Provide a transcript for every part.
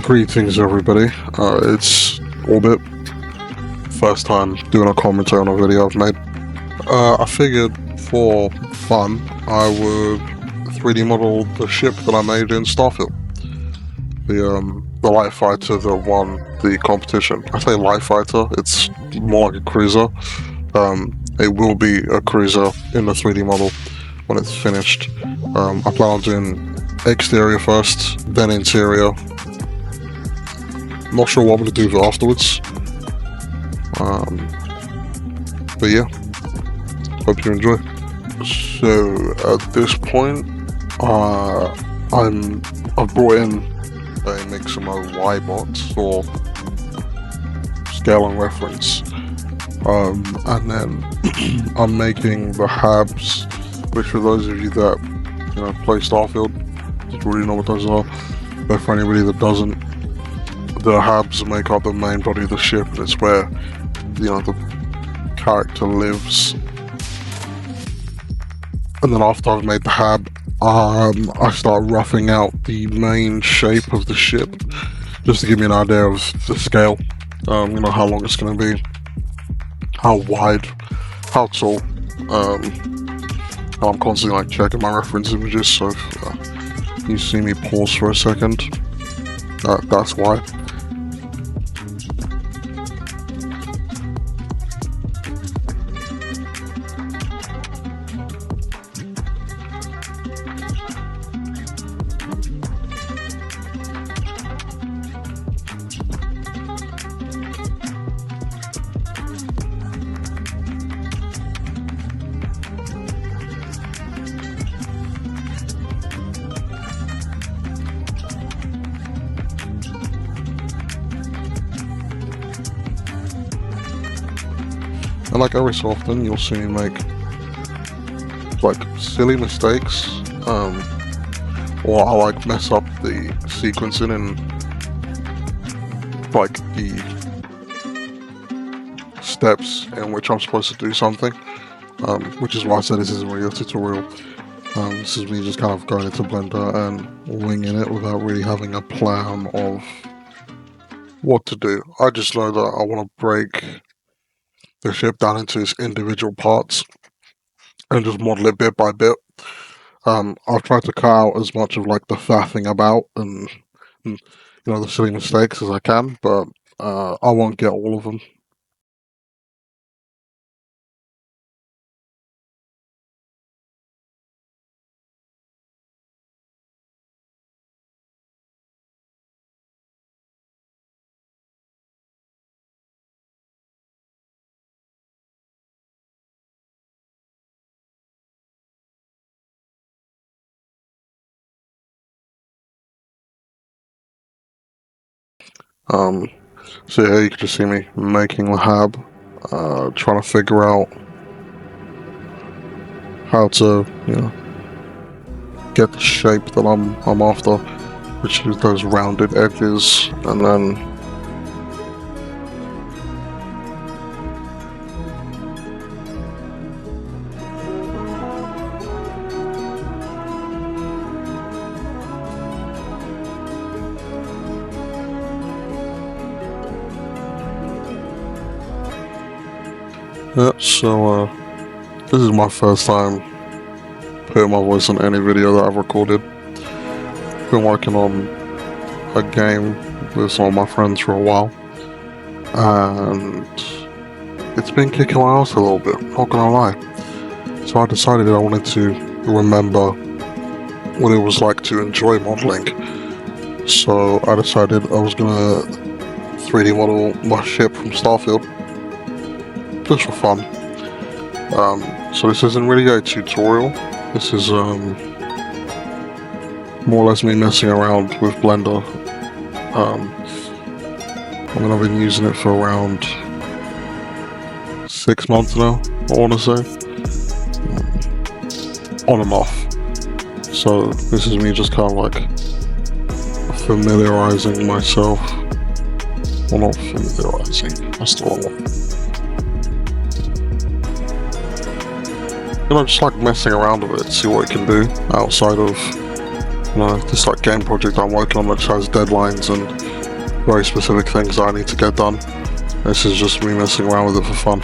Greetings, everybody. It's Orbit. First time doing a commentary on a video I've made. I figured for fun I would 3D model the ship that I made in Starfield. The light fighter that won the competition. I say light fighter, it's more like a cruiser. It will be a cruiser in the 3D model when it's finished. I plan on doing exterior first, then interior. Not sure what I'm going to do with it afterwards. But yeah, hope you enjoy. So at this point, I've brought in a Mixamo Y bot for scale and reference, and then I'm making the habs, which for those of you that play Starfield, you already know what those are. But for anybody that doesn't, the habs make up the main body of the ship, and it's where the character lives. And then after I've made the hab, I start roughing out the main shape of the ship, just to give me an idea of the scale. How long it's going to be, how wide, how tall. I'm constantly checking my reference images, so if you see me pause for a second, that's why. And every so often you'll see me make silly mistakes, or I mess up the sequencing and the steps in which I'm supposed to do something, which is why I said this isn't really a tutorial. This is me just kind of going into Blender and winging it without really having a plan of what to do. I just know that I want to break the ship down into its individual parts and just model it bit by bit. I've tried to cut out as much of the faffing about and the silly mistakes as I can, but I won't get all of them. So yeah, you can just see me making the hab, trying to figure out how to, get the shape that I'm after, which is those rounded edges, and then so this is my first time putting my voice on any video that I've recorded. Been working on a game with some of my friends for a while, and it's been kicking my ass a little bit, not gonna lie. So I decided I wanted to remember what it was like to enjoy modeling. So I decided I was gonna 3D model my ship from Starfield, just for fun. So this isn't really a tutorial. This is more or less me messing around with Blender. I've been using it for around 6 months now, I want to say, on and off. So this is me just kind of familiarizing myself. Well, not familiarizing, that's the wrong one. Just messing around with it, see what it can do outside of this like game project I'm working on which has deadlines and very specific things that I need to get done. This is just me messing around with it for fun.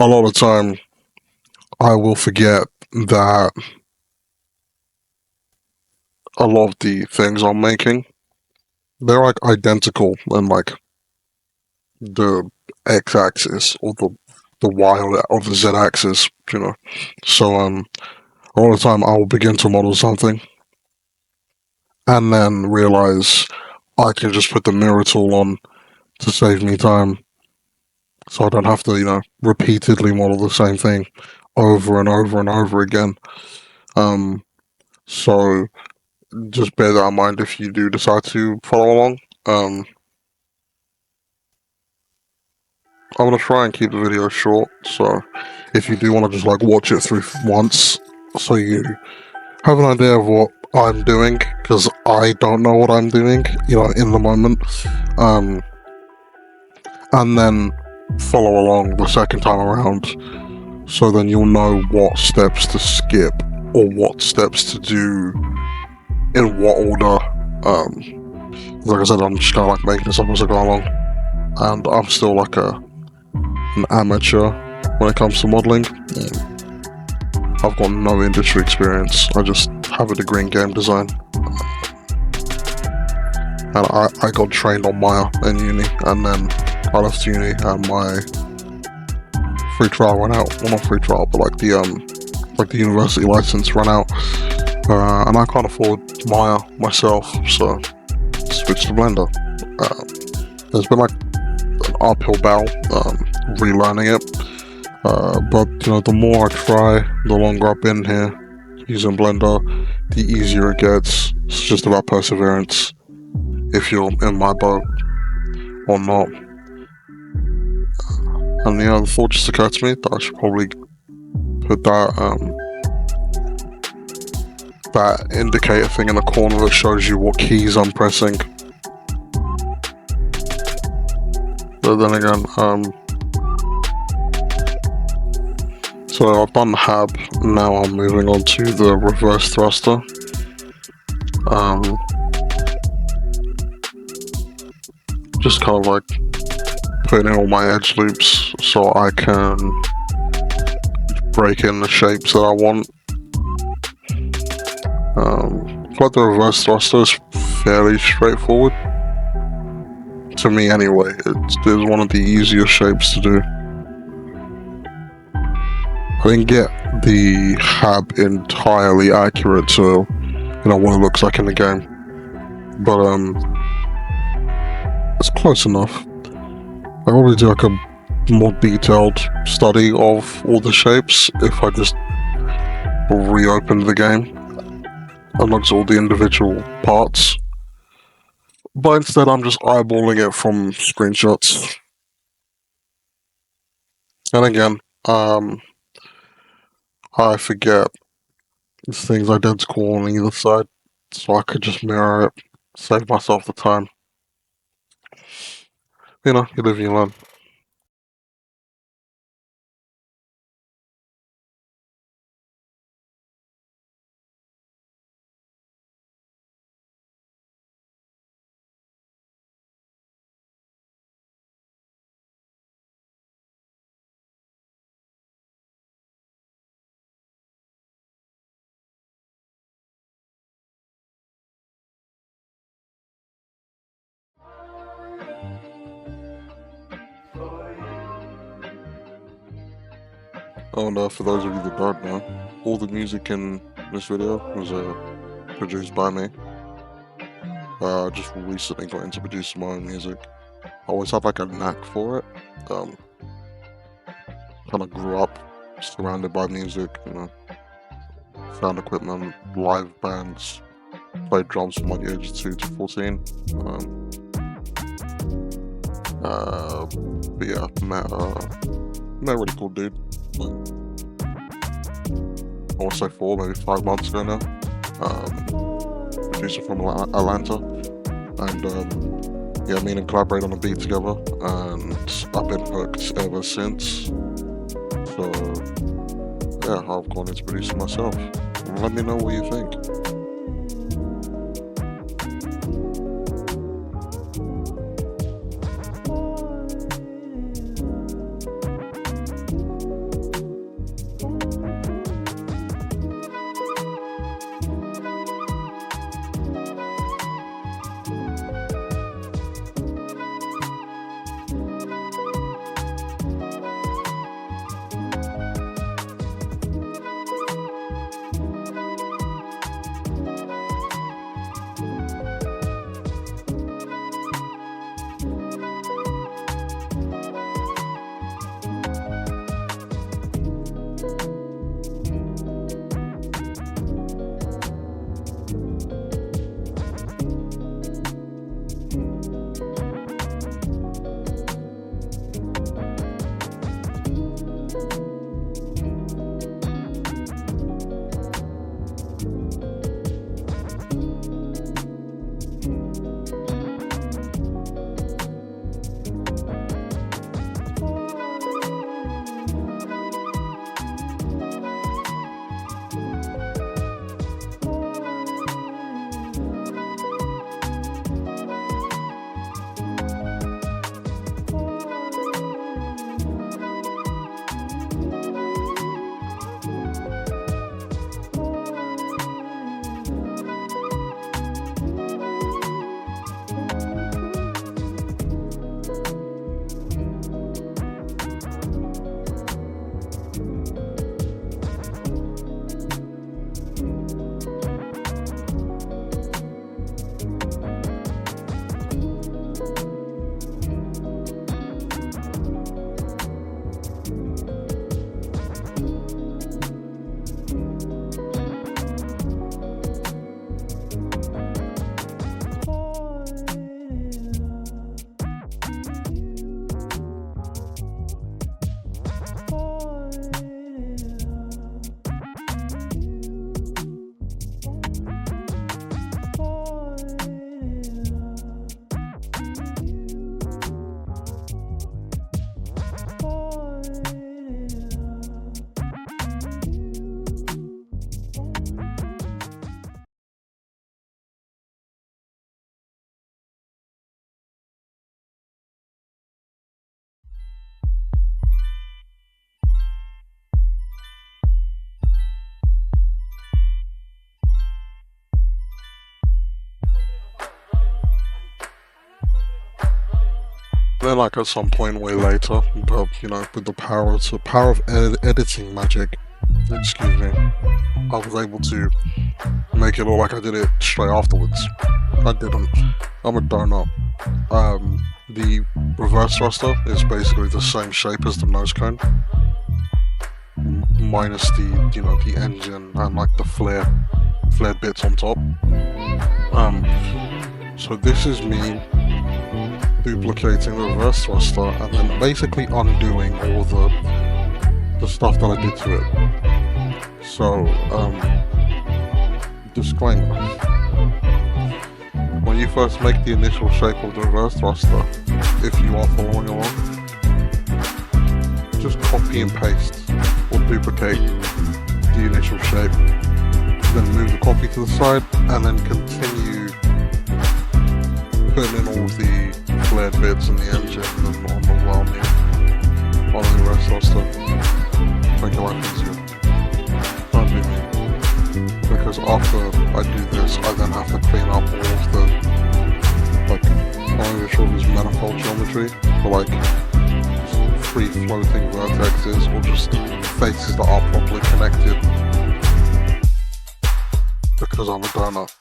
A lot of the time, I will forget that a lot of the things I'm making, they're like identical in like the x-axis or the y or the z-axis, So a lot of the time I will begin to model something and then realize I can just put the mirror tool on to save me time, so I don't have to, repeatedly model the same thing over and over and over again. So just bear that in mind if you do decide to follow along. I'm gonna try and keep the video short, so if you do want to just like watch it through once, so you have an idea of what I'm doing, because I don't know what I'm doing, in the moment. And then follow along the second time around, so then you'll know what steps to skip or what steps to do in what order. Like I said, I'm just kind of like making this up as I go along, and I'm still like an amateur when it comes to modeling. I've got no industry experience. I just have a degree in game design, and I got trained on Maya in uni, and then I left uni and my free trial ran out. Well, not free trial, but like the university license ran out, and I can't afford Maya myself, so switched to Blender. There's been like an uphill battle relearning it, but the more I try, the longer I've been here using Blender, the easier it gets. It's just about perseverance, if you're in my boat or not. And the thought just occurred to me that I should probably put that indicator thing in the corner that shows you what keys I'm pressing. But then again, so I've done the hab, now I'm moving on to the reverse thruster. Just kind of like putting in all my edge loops so I can break in the shapes that I want. But the reverse thruster is fairly straightforward. To me anyway, it's one of the easiest shapes to do. I didn't get the hab entirely accurate to, what it looks like in the game. But it's close enough. I probably do like a more detailed study of all the shapes if I just reopened the game amongst all the individual parts. But instead, I'm just eyeballing it from screenshots. And again, I forget this thing's identical on either side, so I could just mirror it, save myself the time. You know, you live, you learn. Oh no, for those of you that don't know, all the music in this video was produced by me. Just recently got into producing my own music. I always had like a knack for it. Kind of grew up surrounded by music, you know, sound equipment, live bands, played drums from like the age of 2 to 14. But yeah, met a really cool dude. I want to say 4, maybe 5 months ago now. Producer from Atlanta, and yeah, me and him collaborate on a beat together, and I've been hooked ever since. So yeah, I've gone into producing myself. Let me know what you think. Then, like at some point way later, but you know, with the power of editing magic, excuse me, I was able to make it look like I did it straight afterwards. I didn't. I'm a donut. The reverse thruster is basically the same shape as the nose cone, minus the, you know, the engine and like the flare flared bits on top. So this is me duplicating the reverse thruster and then basically undoing all the stuff that I did to it. So, disclaimer. When you first make the initial shape of the reverse thruster, if you are following along, just copy and paste or duplicate the initial shape, then move the copy to the side, and then continue putting in all the flared bits and the engine and on the welding on the reverse thruster. Make your life easier. Don't do me. Because after I do this, I then have to clean up all of the, like, I'm not even sure if it's manifold geometry, but like free floating vertexes or just faces that are properly connected. Because I'm a donut.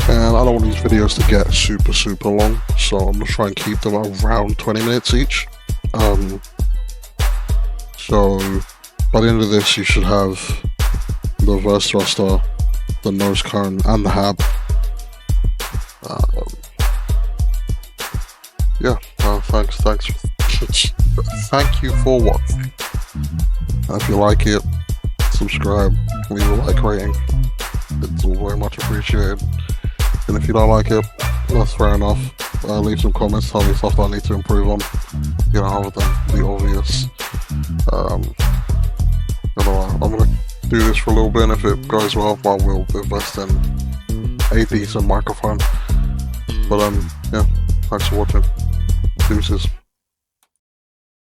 And I don't want these videos to get super long, so I'm gonna try and keep them around 20 minutes each. So by the end of this, you should have the reverse thruster, the nose cone, and the hab. Yeah, thanks. Thank you for watching. If you like it, subscribe, leave a like rating. It's all very much appreciated. And if you don't like it, that's fair enough. Leave some comments, tell me stuff that I need to improve on. You know, other than the obvious. I'm gonna do this for a little bit, and if it goes well, I will invest in a decent microphone. But yeah, thanks for watching. Deuces.